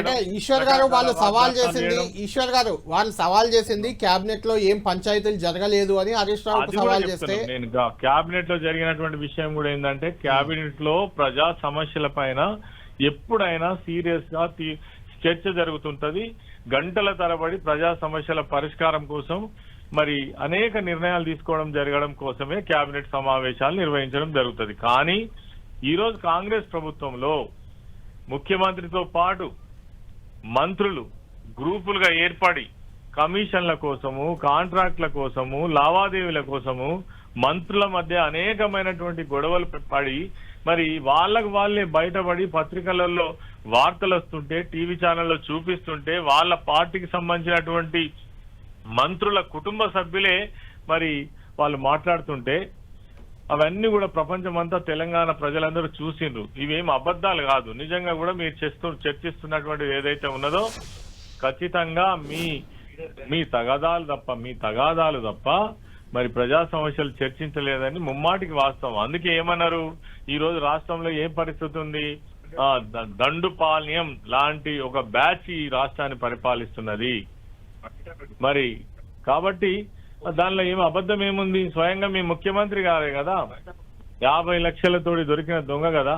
అంటే ఈశ్వర్ గారు వాళ్ళు సవాల్ చేసింది క్యాబినెట్ లో ఏం పంచాయతీలు జరగలేదు అని హరీష్ రావు సవాల్ చేస్తే, నేను క్యాబినెట్ లో జరిగినటువంటి విషయం కూడా ఏంటంటే క్యాబినెట్ లో ప్రజా సమస్యల పైన ఎప్పుడైనా సీరియస్ గా చర్చ జరుగుతుంటది. గంటల తరబడి ప్రజా సమస్యల పరిష్కారం కోసం మరి అనేక నిర్ణయాలు తీసుకోవడం జరగడం కోసమే కేబినెట్ సమావేశాలు నిర్వహించడం జరుగుతుంది. కానీ ఈరోజు కాంగ్రెస్ ప్రభుత్వంలో ముఖ్యమంత్రితో పాటు మంత్రులు గ్రూపులుగా ఏర్పడి కమిషన్ల కోసము, కాంట్రాక్ట్ల కోసము, లావాదేవీల కోసము మంత్రుల మధ్య అనేకమైనటువంటి గొడవలు పడి మరి వాళ్ళకు వాళ్ళే బయటపడి పత్రికలలో వార్తలు వస్తుంటే, టీవీ ఛానల్లో చూపిస్తుంటే వాళ్ళ పార్టీకి సంబంధించినటువంటి మంత్రుల కుటుంబ సభ్యులే మరి వాళ్ళు మాట్లాడుతుంటే అవన్నీ కూడా ప్రపంచమంతా తెలంగాణ ప్రజలందరూ చూసిండ్రు. ఇవేం అబద్ధాలు కాదు, నిజంగా కూడా మీరు చర్చిస్తున్నటువంటిది ఏదైతే ఉన్నదో ఖచ్చితంగా మీ తగాదాలు తప్ప మరి ప్రజా సమస్యలు చర్చించలేదని ముమ్మాటికి వాస్తవం. అందుకే ఏమన్నారు, ఈ రోజు రాష్ట్రంలో ఏం పరిస్థితి ఉంది, దండుపాల్యం లాంటి ఒక బ్యాచ్ ఈ రాష్ట్రాన్ని పరిపాలిస్తున్నది. మరి కాబట్టి దానిలో ఏమి అబద్ధం ఏముంది, స్వయంగా మీ ముఖ్యమంత్రి గారే కదా 50 లక్షలతోటి దొరికిన దొంగ కదా.